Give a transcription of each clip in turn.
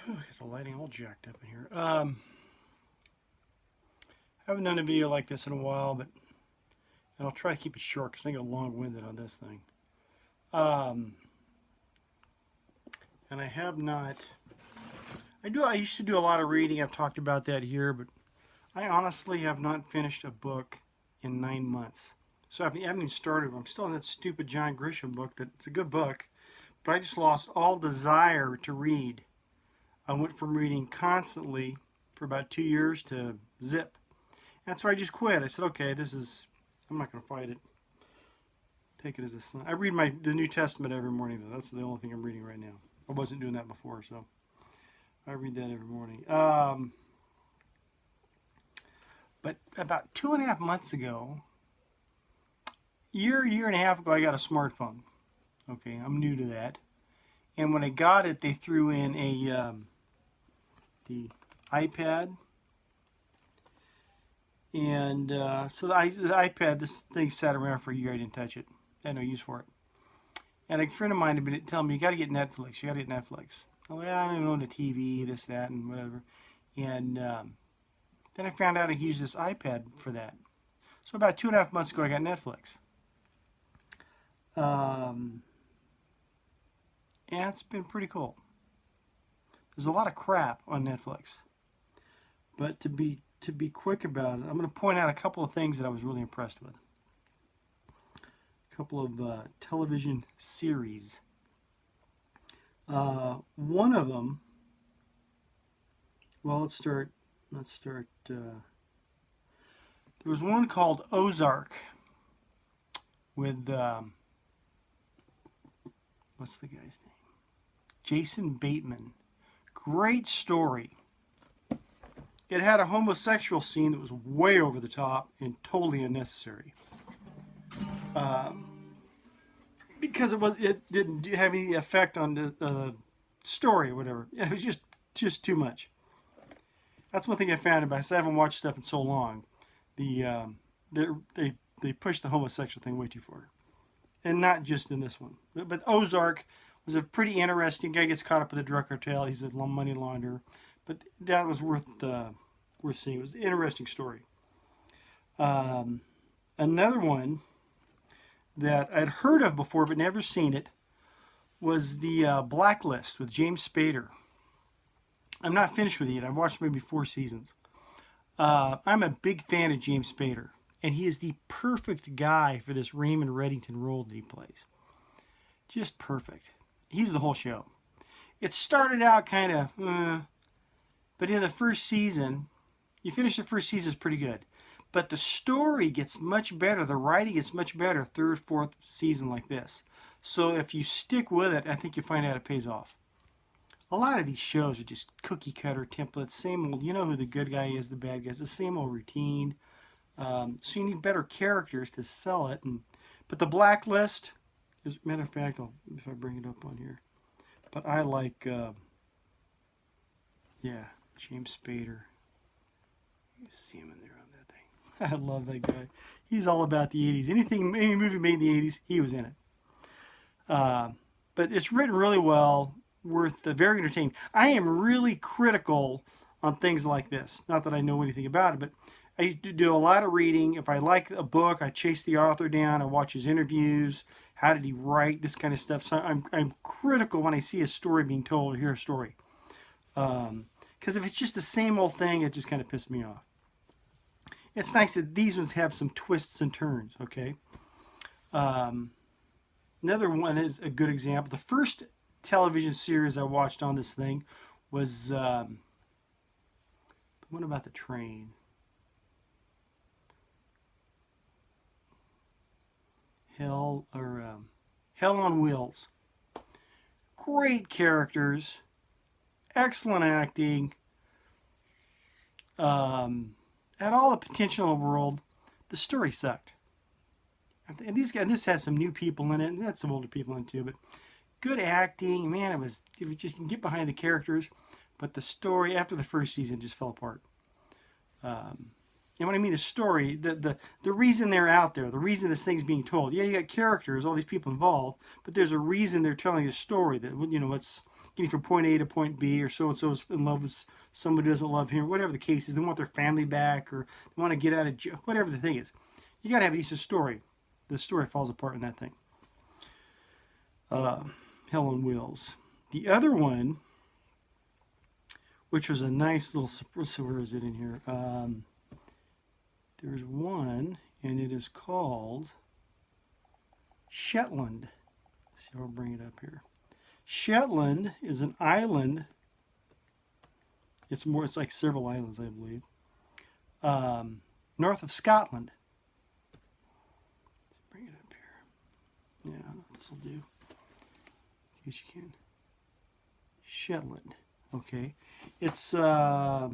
Get the lighting all jacked up in here. I haven't done a video like this in a while, but and I'll try to keep it short because I get long-winded on this thing. Um, and I have not. I used to do a lot of reading. I've talked about that here, but I honestly have not finished a book in 9 months. So I haven't even started. I'm still in that stupid John Grisham book. That's a good book, but I just lost all desire to read. I went from reading constantly for about 2 years to zip. And so I just quit. I said, okay, I'm not going to fight it. Take it as a sign. I read the New Testament every morning, though. That's the only thing I'm reading right now. I wasn't doing that before, so I read that every morning. But about 2.5 months ago, year and a half ago, I got a smartphone. Okay, I'm new to that. And when I got it, they threw in the iPad. And so the iPad, this thing sat around for a year. I didn't touch it. I had no use for it. And a friend of mine had been telling me, you got to get Netflix. You got to get Netflix. I'm like, I don't even own the TV, this, that, and whatever. And then I found out I could use this iPad for that. So about 2.5 months ago, I got Netflix. And it's been pretty cool. There's a lot of crap on Netflix. But to be quick about it, I'm going to point out a couple of things that I was really impressed with. A couple of television series. One of them, well, let's start. There was one called Ozark with, what's the guy's name? Jason Bateman. Great story. It had a homosexual scene that was way over the top and totally unnecessary. Because it didn't have any effect on the story or whatever. It was just too much. That's one thing I found about it. I haven't watched stuff in so long. They pushed the homosexual thing way too far, and not just in this one. But Ozark was a pretty interesting. Guy gets caught up with a drug cartel. He's a money launderer, but that was worth seeing. It was an interesting story. Another one that I'd heard of before but never seen it was the Blacklist with James Spader. I'm not finished with it yet. I've watched maybe 4 seasons. I'm a big fan of James Spader, and he is the perfect guy for this Raymond Reddington role that he plays. Just perfect. He's the whole show. It started out kind of, but in the first season, you finish the first season, it's pretty good. But the story gets much better. The writing gets much better third, fourth season like this. So if you stick with it, I think you find out it pays off. A lot of these shows are just cookie cutter templates. Same old, you know who the good guy is, the bad guy is, the same old routine. So you need better characters to sell it. But the Blacklist, as a matter of fact, if I bring it up on here. But I like, James Spader. You see him in there on that thing. I love that guy. He's all about the 80s. Any movie made in the 80s, he was in it. But it's written really well, very entertaining. I am really critical on things like this. Not that I know anything about it, but I do a lot of reading. If I like a book, I chase the author down. I watch his interviews. How did he write? This kind of stuff. So I'm critical when I see a story being told or hear a story. Because if it's just the same old thing, it just kind of pisses me off. It's nice that these ones have some twists and turns, okay? Another one is a good example. The first television series I watched on this thing was the one about the train. Hell on Wheels. Great characters, excellent acting, had all the potential in the world. The story sucked. And this has some new people in it, and that's some older people in it too. But good acting, man. It was just, you can get behind the characters, but the story after the first season just fell apart. And when I mean the story, the reason they're out there, the reason this thing's being told. Yeah, you got characters, all these people involved, but there's a reason they're telling a story. That getting from point A to point B, or so and so is in love with somebody who doesn't love him, whatever the case is. They want their family back, or they want to get out of jail, whatever the thing is. You got to have a decent story. The story falls apart in that thing. Hell on Wheels. The other one, which was a nice little, so where is it in here? There's one, and it is called Shetland. Let's see, I'll bring it up here. Shetland is an island. It's like several islands, I believe. North of Scotland. Let's bring it up here. Yeah, this will do. In case you can. Shetland. Okay. It's I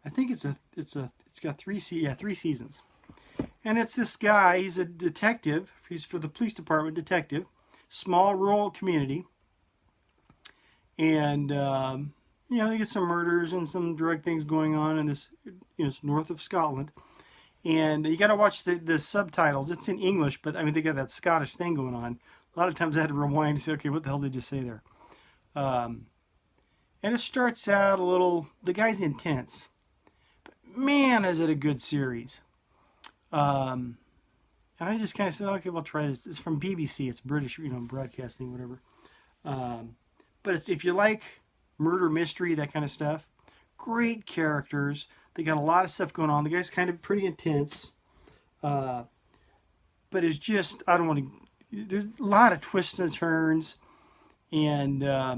think it's got three seasons. And it's this guy, he's a detective. He's for the police department detective. Small rural community. And they get some murders and some drug things going on in this, it's north of Scotland. And you got to watch the subtitles. It's in English, but I mean, they got that Scottish thing going on. A lot of times I had to rewind and say, okay, what the hell did you say there? And it starts out a little, the guy's intense. But man, is it a good series. And I just kind of said, okay, we'll try this. It's from BBC. It's British, broadcasting, whatever. But if you like murder mystery, that kind of stuff, great characters. They got a lot of stuff going on. The guy's kind of pretty intense. But it's just, I don't want to, there's a lot of twists and turns. And I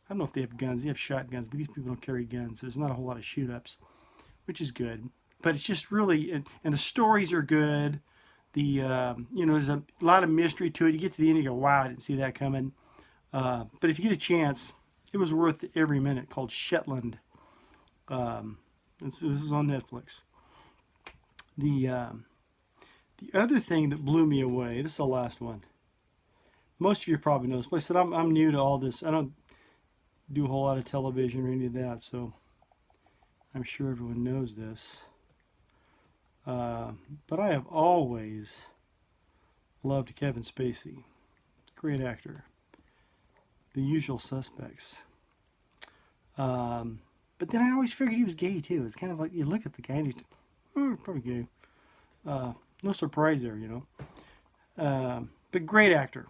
don't know if they have guns. They have shotguns, but these people don't carry guns. So there's not a whole lot of shoot-ups, which is good. But it's just really, and the stories are good. There's a lot of mystery to it. You get to the end, you go, wow, I didn't see that coming. But if you get a chance, it was worth every minute. Called Shetland. This is on Netflix. The other thing that blew me away. This is the last one. Most of you probably know this. But I said I'm new to all this. I don't do a whole lot of television or any of that, so I'm sure everyone knows this. But I have always loved Kevin Spacey. Great actor. The Usual Suspects. But then I always figured he was gay too. It's kind of like you look at the guy and he's probably gay. No surprise there, but great actor.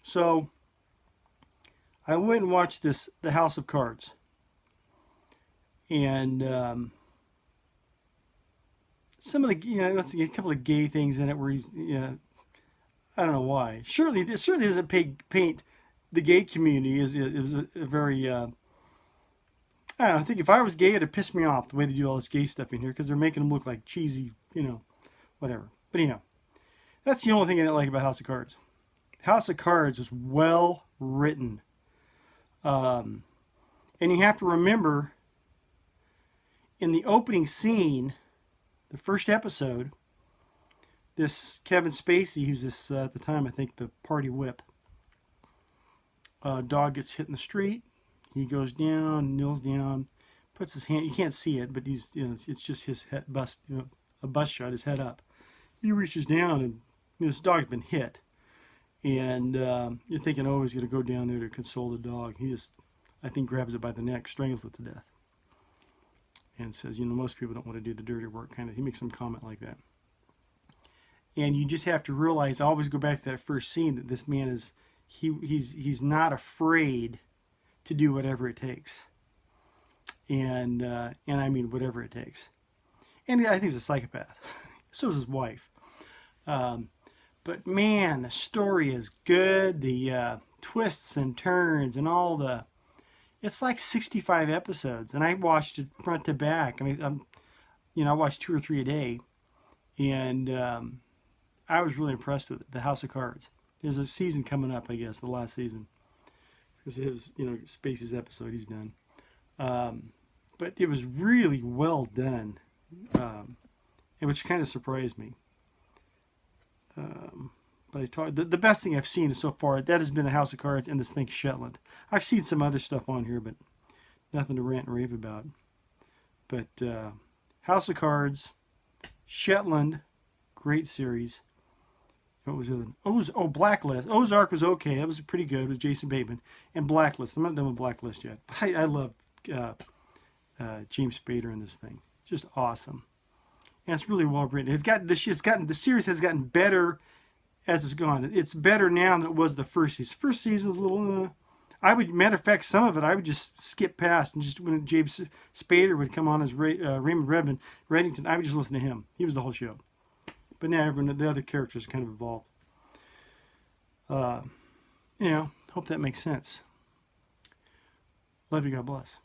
So I went and watched The House of Cards. And some of the, let's see, a couple of gay things in it where he's, I don't know why. It certainly doesn't paint the gay community as it was a very, I don't know, I think if I was gay, it'd piss me off the way they do all this gay stuff in here because they're making them look like cheesy, whatever. But that's the only thing I didn't like about House of Cards. House of Cards was well written. And you have to remember, in the opening scene, the first episode, this Kevin Spacey, who's this, at the time, I think, the party whip, dog gets hit in the street. He goes down, kneels down, puts his hand, you can't see it, but he's, it's just his head bust, a bust shot, his head up. He reaches down and this dog's been hit. And you're thinking, oh, he's going to go down there to console the dog. He just, I think, grabs it by the neck, strangles it to death. And says, most people don't want to do the dirty work, kind of. He makes some comment like that. And you just have to realize, I always go back to that first scene, that this man is, he's not afraid to do whatever it takes. And I mean whatever it takes. And I think he's a psychopath. So is his wife. But man, the story is good. The twists and turns and all the... It's like 65 episodes. And I watched it front to back. I mean, I watched 2 or 3 a day. And I was really impressed with it. The House of Cards. There's a season coming up, I guess, the last season. Because it was, Spacey's episode he's done. But it was really well done. Which kind of surprised me. But the best thing I've seen so far, that has been The House of Cards and this thing Shetland. I've seen some other stuff on here, but nothing to rant and rave about. But House of Cards, Shetland, great series. What was it? Blacklist. Ozark was okay. That was pretty good with Jason Bateman. And Blacklist. I'm not done with Blacklist yet. I love James Spader in this thing. It's just awesome. And it's really well written. The series has gotten better as it's gone. It's better now than it was the first season. First season was a little. Matter of fact, some of it I would just skip past, and just when James Spader would come on as Raymond Reddington, I would just listen to him. He was the whole show. But now the other characters are kind of involved. Hope that makes sense. Love you. God bless.